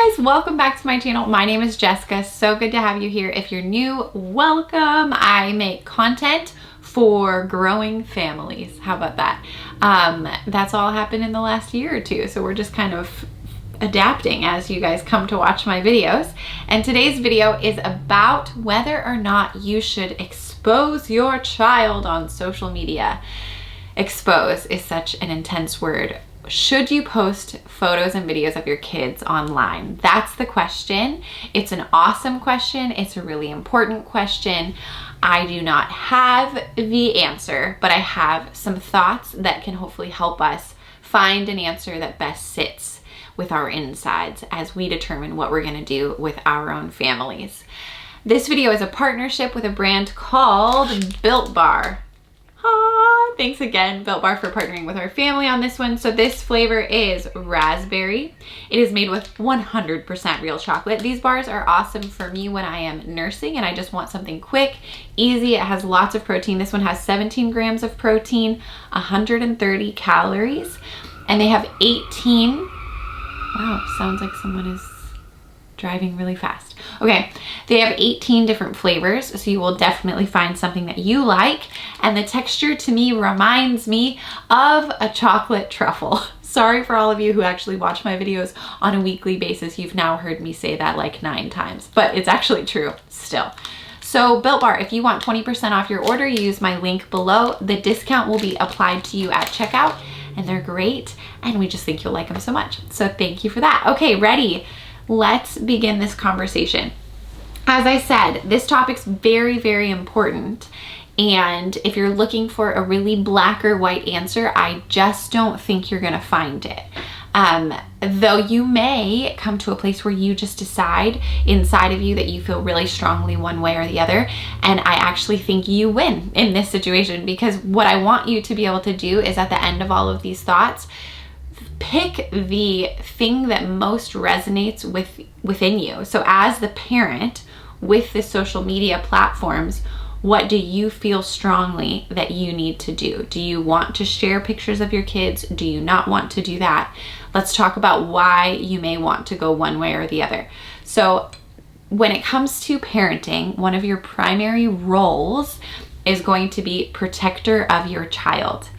guys, welcome back to my channel. My name is Jessica. So good to have you here. If you're new, welcome. I make content for growing families. How about that? That's all happened in the last year or two. So we're just kind of adapting as you guys come to watch my videos. And today's video is about whether or not you should expose your child on social media. Expose is such an intense word. Should you post photos and videos of your kids online? That's the question. It's an awesome question. It's a really important question. I do not have the answer, but I have some thoughts that can hopefully help us find an answer that best sits with our insides as we determine what we're going to do with our own families. This video is a partnership with a brand called Built Bar. Thanks again, Built Bar, for partnering with our family on this one. So this flavor is raspberry. It is made with 100% real chocolate. These bars are awesome for me when I am nursing and I just want something quick, easy. It has lots of protein. This one has 17 grams of protein, 130 calories, and they have 18. Wow, sounds like someone is driving really fast. Okay, they have 18 different flavors, so you will definitely find something that you like. And the texture to me reminds me of a chocolate truffle. Sorry for all of you who actually watch my videos on a weekly basis. You've now heard me say that like 9 times, but it's actually true still. So Built Bar, if you want 20% off your order, use my link below. The discount will be applied to you at checkout, and they're great, and we just think you'll like them so much. So thank you for that. Okay, ready? Let's begin this conversation. As I said, this topic's very, very important. And if you're looking for a really black or white answer, I just don't think you're gonna find it. Though you may come to a place where you just decide inside of you that you feel really strongly one way or the other. And I actually think you win in this situation, because what I want you to be able to do is, at the end of all of these thoughts, pick the thing that most resonates within you. So as the parent with the social media platforms, what do you feel strongly that you need to do? Do you want to share pictures of your kids? Do you not want to do that? Let's talk about why you may want to go one way or the other. So when it comes to parenting, one of your primary roles is going to be protector of your child.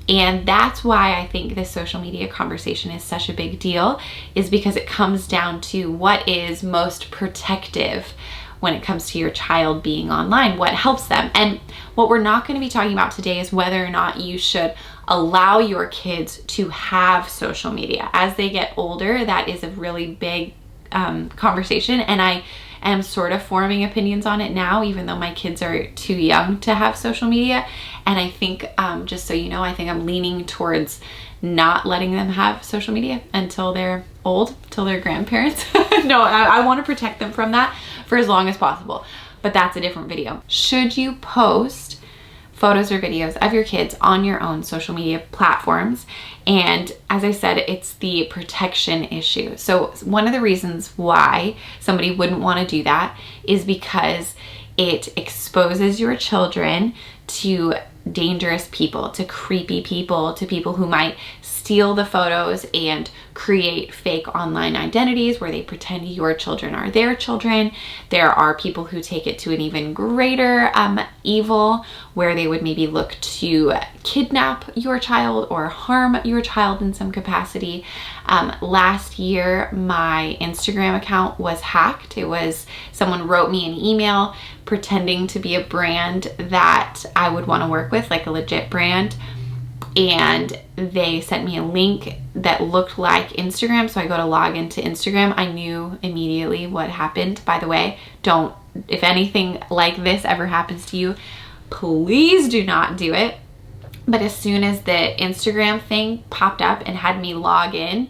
And that's why I think this social media conversation is such a big deal, is because it comes down to what is most protective when it comes to your child being online, what helps them. And what we're not going to be talking about today is whether or not you should allow your kids to have social media. As they get older, that is a really big conversation, and I am sort of forming opinions on it now, even though my kids are too young to have social media. And I think, just so you know, I think I'm leaning towards not letting them have social media until they're old, till they're grandparents. No, I want to protect them from that for as long as possible, but that's a different video. Should you post photos or videos of your kids on your own social media platforms? And as I said, it's the protection issue. So one of the reasons why somebody wouldn't want to do that is because it exposes your children to dangerous people, to creepy people, to people who might steal the photos and create fake online identities where they pretend your children are their children. There are people who take it to an even greater evil, where they would maybe look to kidnap your child or harm your child in some capacity. Last year, my Instagram account was hacked. It was someone wrote me an email pretending to be a brand that I would want to work with, like a legit brand. And they sent me a link that looked like Instagram. So I go to log into Instagram. I knew immediately what happened. By the way, if anything like this ever happens to you, please do not do it. But as soon as the Instagram thing popped up and had me log in,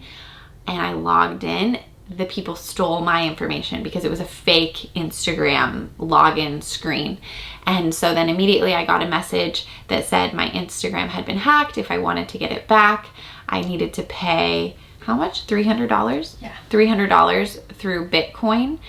and I logged in, the people stole my information because it was a fake Instagram login screen. And so then immediately I got a message that said my Instagram had been hacked. If I wanted to get it back, I needed to pay, how much? $300? Yeah. $300 through Bitcoin.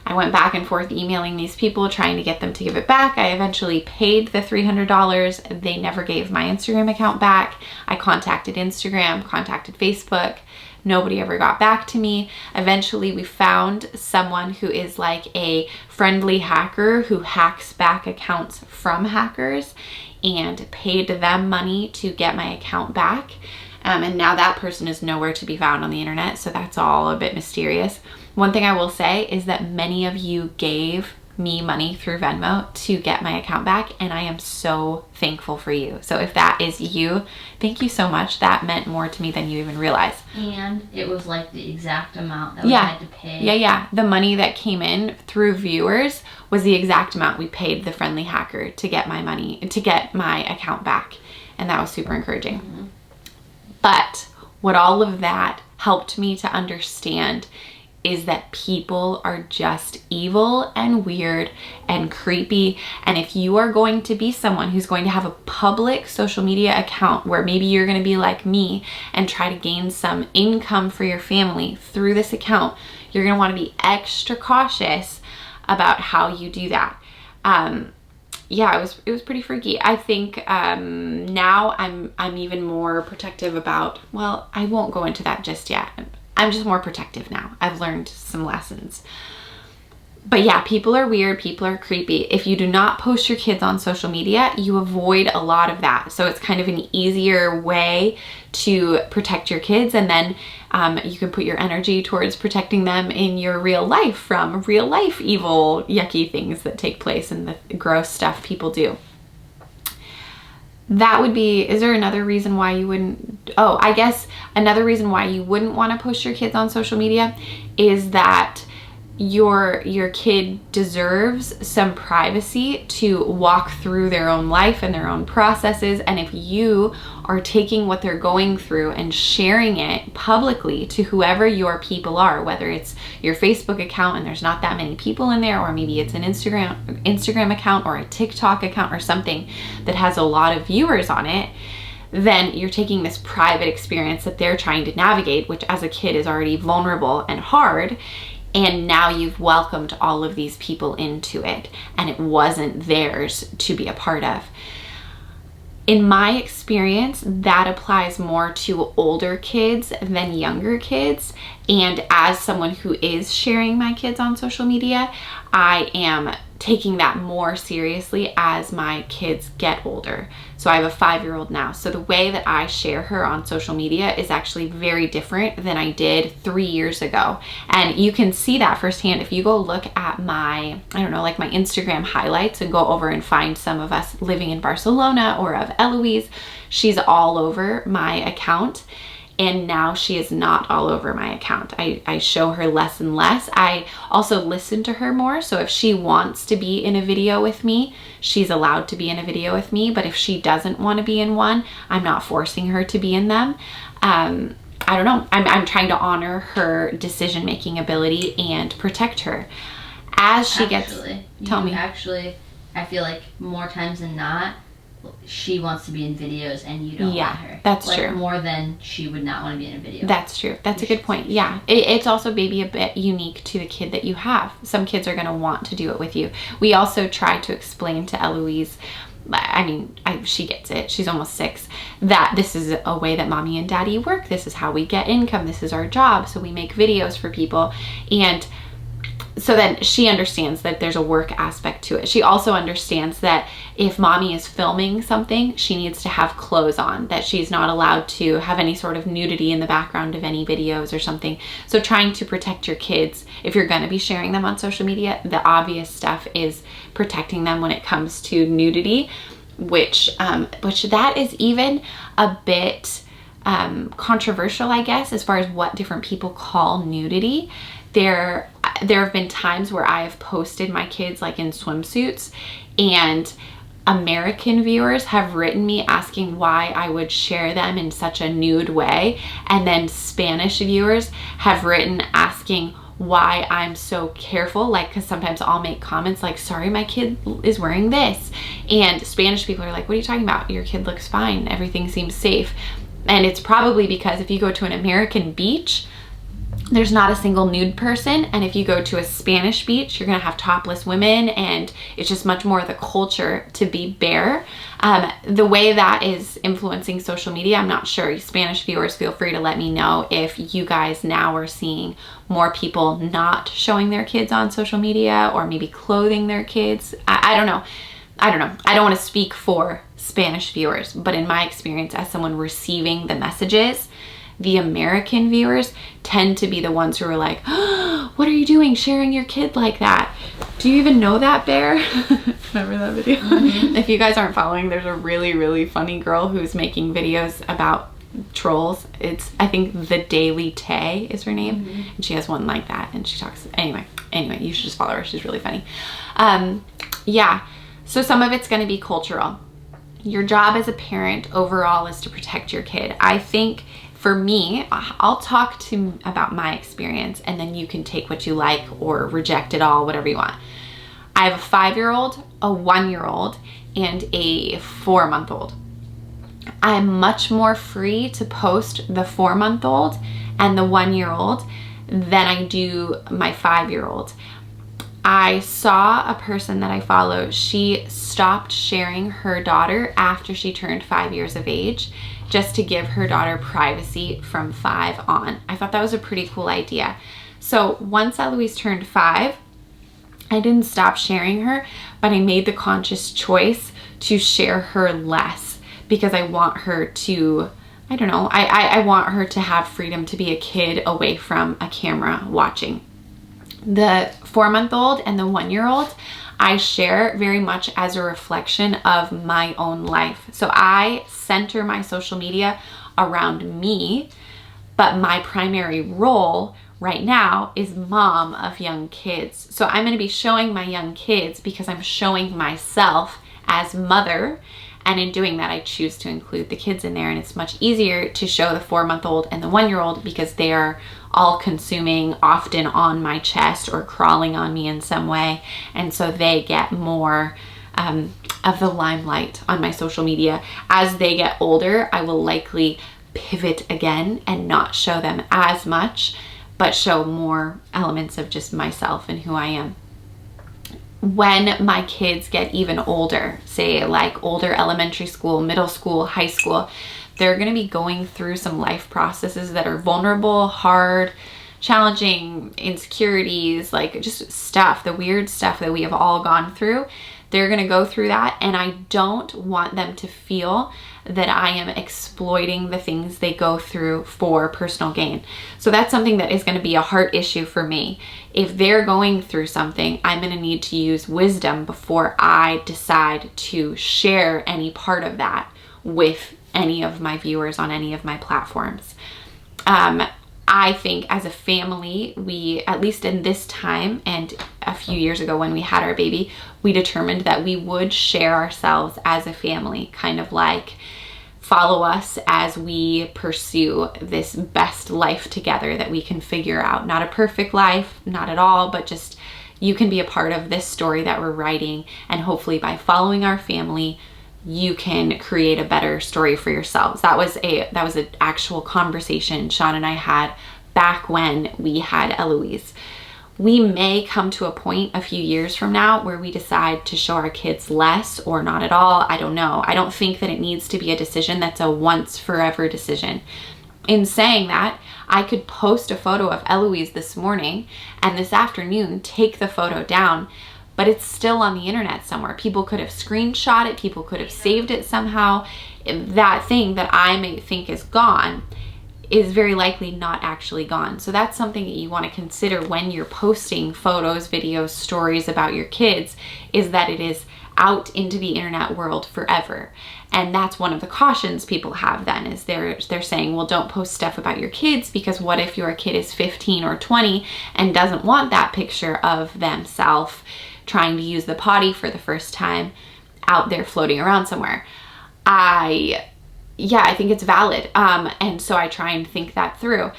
I went back and forth emailing these people trying to get them to give it back. I eventually paid the $300. They never gave my Instagram account back. I contacted Instagram, contacted Facebook. Nobody ever got back to me. Eventually we found someone who is like a friendly hacker who hacks back accounts from hackers, and paid them money to get my account back. And now that person is nowhere to be found on the internet, so that's all a bit mysterious. One thing I will say is that many of you gave me money through Venmo to get my account back, and I am so thankful for you. So if that is you, thank you so much. That meant more to me than you even realize. And it was like the exact amount that we had to pay. Yeah. The money that came in through viewers was the exact amount we paid the friendly hacker to get my money, to get my account back. And that was super encouraging. Mm-hmm. But what all of that helped me to understand is that people are just evil and weird and creepy. And if you are going to be someone who's going to have a public social media account where maybe you're going to be like me and try to gain some income for your family through this account, you're going to want to be extra cautious about how you do that. Yeah, it was pretty freaky. I think now I'm even more protective about, well, I won't go into that just yet. I'm just more protective now. I've learned some lessons. But yeah, people are weird, people are creepy. If you do not post your kids on social media, you avoid a lot of that. So it's kind of an easier way to protect your kids, and then you can put your energy towards protecting them in your real life from real life evil, yucky things that take place and the gross stuff people do. That would be, is there another reason why you wouldn't? Oh, I guess another reason why you wouldn't want to post your kids on social media is that your kid deserves some privacy to walk through their own life and their own processes. And if you are taking what they're going through and sharing it publicly to whoever your people are, whether it's your Facebook account and there's not that many people in there, or maybe it's an Instagram account or a TikTok account or something that has a lot of viewers on it, then you're taking this private experience that they're trying to navigate, which as a kid is already vulnerable and hard, and now you've welcomed all of these people into it, and it wasn't theirs to be a part of. In my experience, that applies more to older kids than younger kids. And as someone who is sharing my kids on social media, I am taking that more seriously as my kids get older. So I have a 5-year-old now. So the way that I share her on social media is actually very different than I did 3 years ago. And you can see that firsthand if you go look at my, I don't know, like my Instagram highlights and go over and find some of us living in Barcelona or of Eloise. She's all over my account. And now she is not all over my account. I show her less and less. I also listen to her more. So if she wants to be in a video with me, she's allowed to be in a video with me. But if she doesn't want to be in one, I'm not forcing her to be in them. I don't know. I'm trying to honor her decision-making ability and protect her. As she tell me. Actually, I feel like more times than not, she wants to be in videos and you don't want her. That's true. More than she would not want to be in a video. That's true. That's a good point. Yeah. It's also maybe a bit unique to the kid that you have. Some kids are going to want to do it with you. We also try to explain to Eloise, she gets it. She's almost 6, that this is a way that mommy and daddy work. This is how we get income. This is our job. So we make videos for people. And so then she understands that there's a work aspect to it. She also understands that if mommy is filming something, she needs to have clothes on, that she's not allowed to have any sort of nudity in the background of any videos or something. So trying to protect your kids, if you're going to be sharing them on social media, the obvious stuff is protecting them when it comes to nudity, which that is even a bit controversial, I guess, as far as what different people call nudity. There have been times where I have posted my kids like in swimsuits, and American viewers have written me asking why I would share them in such a nude way, and then Spanish viewers have written asking why I'm so careful, like, because sometimes I'll make comments like, sorry, my kid is wearing this, and Spanish people are like, what are you talking about? Your kid looks fine, everything seems safe. And it's probably because if you go to an American beach, there's not a single nude person. And if you go to a Spanish beach, you're gonna have topless women, and it's just much more the culture to be bare. The way that is influencing social media, I'm not sure. Spanish viewers, feel free to let me know if you guys now are seeing more people not showing their kids on social media, or maybe clothing their kids. I don't know. I don't want to speak for Spanish viewers, but in my experience as someone receiving the messages, the American viewers tend to be the ones who are like, oh, what are you doing sharing your kid like that? Do you even know that, Bear? Remember that video? Mm-hmm. If you guys aren't following, there's a really, really funny girl who's making videos about trolls. It's, I think, The Daily Tay is her name. Mm-hmm. And she has one like that, and she talks, anyway, you should just follow her. She's really funny. Yeah, so some of it's going to be cultural. Your job as a parent overall is to protect your kid. I think for me, I'll talk about my experience, and then you can take what you like or reject it all, whatever you want. I have a 5-year-old, a 1-year-old, and a 4-month-old. I'm much more free to post the 4-month-old and the 1-year-old than I do my 5-year-old. I saw a person that I follow, she stopped sharing her daughter after she turned 5 years of age, just to give her daughter privacy from 5 on. I thought that was a pretty cool idea. So once Eloise turned 5, I didn't stop sharing her, but I made the conscious choice to share her less, because I want her to, I don't know, I want her to have freedom to be a kid away from a camera watching. The 4-month-old and the 1-year-old, I share very much as a reflection of my own life. So I center my social media around me, but my primary role right now is mom of young kids. So I'm going to be showing my young kids because I'm showing myself as mother. And in doing that, I choose to include the kids in there. And it's much easier to show the 4-month-old and the 1-year-old because they are all consuming, often on my chest or crawling on me in some way. And so they get more of the limelight on my social media. As they get older, I will likely pivot again and not show them as much, but show more elements of just myself and who I am. When my kids get even older, say like older elementary school, middle school, high school, they're going to be going through some life processes that are vulnerable, hard, challenging, insecurities, like just stuff, the weird stuff that we have all gone through. They're going to go through that, and I don't want them to feel that I am exploiting the things they go through for personal gain. So that's something that is going to be a heart issue for me. If they're going through something, I'm going to need to use wisdom before I decide to share any part of that with any of my viewers on any of my platforms. I think as a family, we, at least in this time and a few years ago when we had our baby, we determined that we would share ourselves as a family, kind of like follow us as we pursue this best life together that we can figure out. Not a perfect life, not at all, but just you can be a part of this story that we're writing, and hopefully by following our family, you can create a better story for yourselves. That was an actual conversation Sean and I had back when we had Eloise. We may come to a point a few years from now where we decide to show our kids less or not at all. I don't know. I don't think that it needs to be a decision that's a once forever decision. In saying that, I could post a photo of Eloise this morning and this afternoon take the photo down, but it's still on the internet somewhere. People could have screenshot it, people could have saved it somehow. That thing that I may think is gone is very likely not actually gone. So that's something that you want to consider when you're posting photos, videos, stories about your kids, is that it is out into the internet world forever. And that's one of the cautions people have then, is they're saying, well, don't post stuff about your kids, because what if your kid is 15 or 20 and doesn't want that picture of themselves trying to use the potty for the first time out there floating around somewhere. I think it's valid. And so I try and think that through.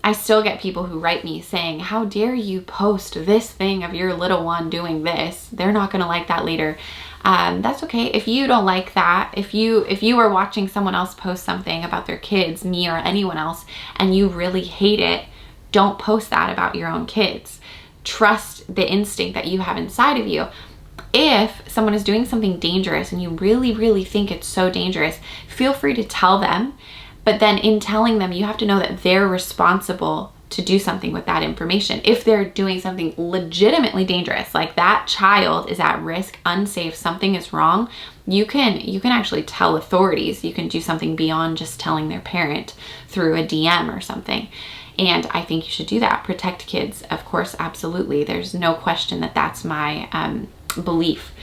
I still get people who write me saying, how dare you post this thing of your little one doing this? They're not going to like that later. That's okay. If you don't like that, if you are watching someone else post something about their kids, me or anyone else, and you really hate it, don't post that about your own kids. Trust the instinct that you have inside of you. If someone is doing something dangerous and you really, really think it's so dangerous, feel free to tell them. But then in telling them, you have to know that they're responsible to do something with that information. If they're doing something legitimately dangerous, like that child is at risk, unsafe, something is wrong, you can actually tell authorities. You can do something beyond just telling their parent through a DM or something. And I think you should do that. Protect kids, of course, absolutely. There's no question that that's my belief.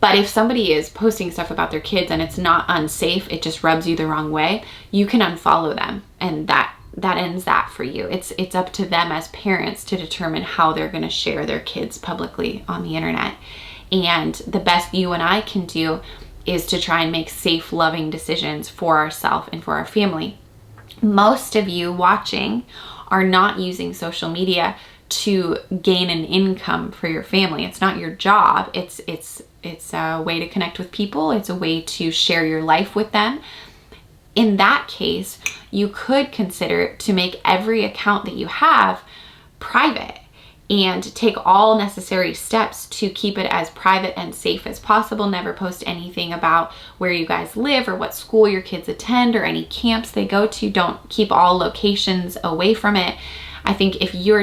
But if somebody is posting stuff about their kids and it's not unsafe, it just rubs you the wrong way, you can unfollow them, and that ends that for you. It's up to them as parents to determine how they're going to share their kids publicly on the internet. And the best you and I can do is to try and make safe, loving decisions for ourselves and for our family. Most of you watching are not using social media to gain an income for your family. It's not your job. It's a way to connect with people. It's a way to share your life with them. In that case, you could consider to make every account that you have private and take all necessary steps to keep it as private and safe as possible. Never post anything about where you guys live or what school your kids attend or any camps they go to. Don't keep all locations away from it. I think if you're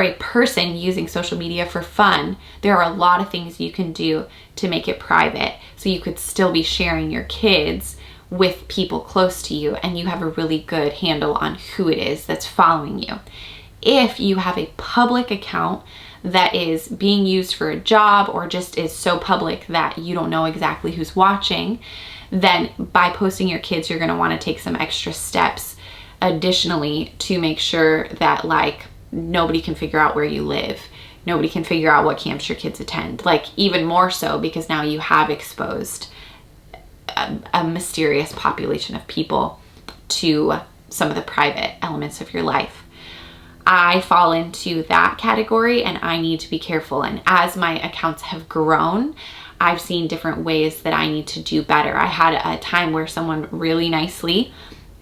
a person using social media for fun, there are a lot of things you can do to make it private. So you could still be sharing your kids with people close to you, and you have a really good handle on who it is that's following you. If you have a public account that is being used for a job or just is so public that you don't know exactly who's watching, then by posting your kids, you're going to want to take some extra steps additionally to make sure that like nobody can figure out where you live. Nobody can figure out what camps your kids attend. Like even more so because now you have exposed a mysterious population of people to some of the private elements of your life. I fall into that category and I need to be careful. And as my accounts have grown, I've seen different ways that I need to do better. I had a time where someone really nicely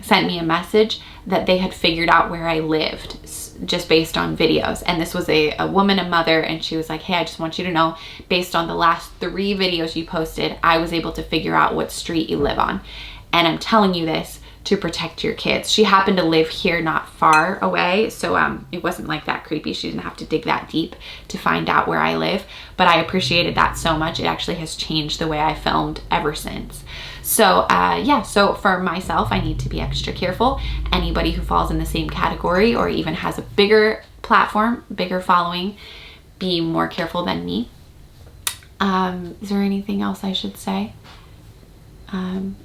sent me a message that they had figured out where I lived just based on videos. And this was a woman, a mother, and she was like, hey, I just want you to know, based on the last 3 videos you posted, I was able to figure out what street you live on. And I'm telling you this to protect your kids. She happened to live here not far away, so it wasn't like that creepy. She didn't have to dig that deep to find out where I live, but I appreciated that so much. It actually has changed the way I filmed ever since. So yeah, so for myself, I need to be extra careful. Anybody who falls in the same category or even has a bigger platform, bigger following, be more careful than me. Is there anything else I should say?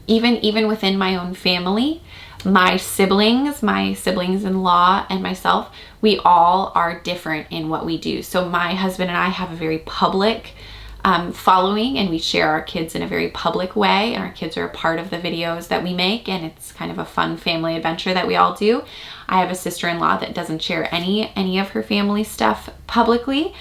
Even within my own family, my siblings-in-law and myself, we all are different in what we do. So my husband and I have a very public following, and we share our kids in a very public way, and our kids are a part of the videos that we make, and it's kind of a fun family adventure that we all do. I have a sister-in-law that doesn't share any of her family stuff publicly.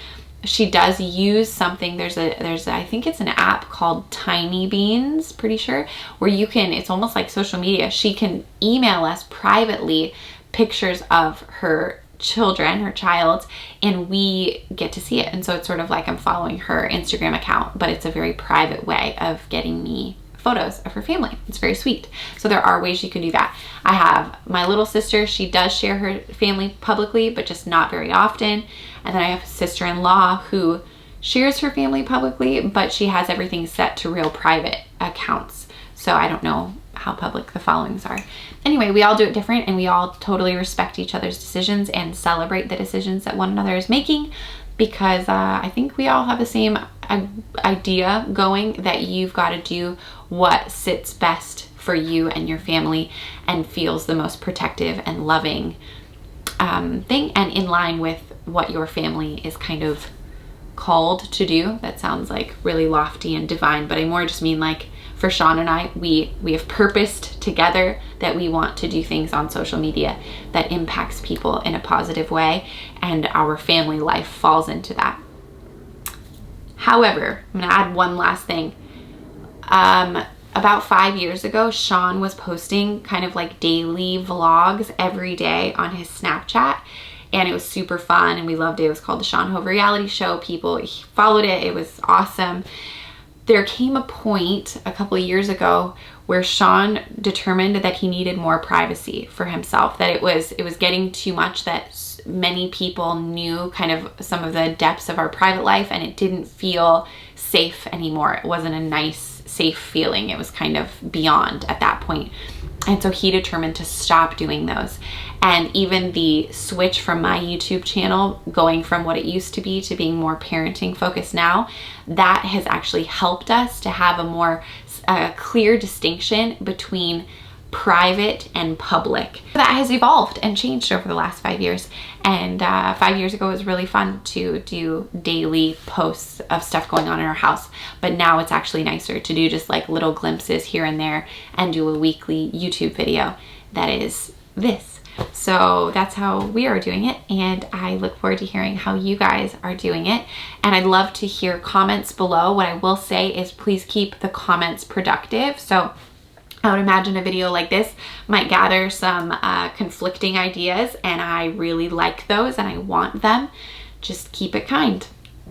She does use something, there's I think it's an app called Tiny Beans, pretty sure, where you can, it's almost like social media. She can email us privately pictures of her children, her child, and we get to see it. And so it's sort of like I'm following her Instagram account, but it's a very private way of getting me photos of her family. It's very sweet. So there are ways you can do that. I have my little sister, she does share her family publicly, but just not very often. And then I have a sister-in-law who shares her family publicly, but she has everything set to real private accounts. So I don't know how public the followings are. Anyway, we all do it different, and we all totally respect each other's decisions and celebrate the decisions that one another is making, because I think we all have the same idea going, that you've got to do what sits best for you and your family and feels the most protective and loving thing, and in line with what your family is kind of called to do. That sounds like really lofty and divine, but I more just mean like for Sean and I, we have purposed together that we want to do things on social media that impacts people in a positive way, and our family life falls into that. However, I'm gonna add one last thing. about 5 years ago, Sean was posting kind of like daily vlogs every day on his Snapchat, and it was super fun and we loved it. It was called the Sean Hove Reality Show. People followed it. It was awesome. There came a point a couple of years ago where Sean determined that he needed more privacy for himself, that it was getting too much, that many people knew kind of some of the depths of our private life, and it didn't feel safe anymore. It wasn't a nice, safe feeling. It was kind of beyond at that point. And so he determined to stop doing those. And even the switch from my YouTube channel, going from what it used to be to being more parenting focused now, that has actually helped us to have a more clear distinction between private and public. That has evolved and changed over the last 5 years. And 5 years ago it was really fun to do daily posts of stuff going on in our house. But now it's actually nicer to do just like little glimpses here and there and do a weekly YouTube video that is this. So that's how we are doing it, and I look forward to hearing how you guys are doing it. And I'd love to hear comments below. What I will say is please keep the comments productive. So I would imagine a video like this might gather some conflicting ideas, and I really like those and I want them. Just keep it kind.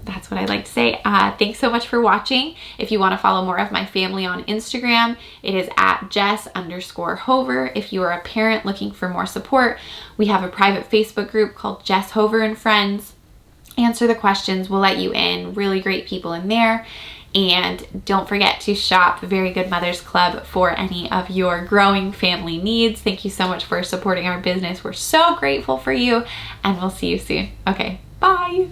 That's what I'd like to say. Thanks so much for watching. If you want to follow more of my family on Instagram, it is at Jess_Hover. If you are a parent looking for more support, we have a private Facebook group called Jess Hover and Friends. Answer the questions, we'll let you in. Really great people in there. And don't forget to shop Very Good Mothers Club for any of your growing family needs. Thank you so much for supporting our business. We're so grateful for you, and we'll see you soon. Okay, bye.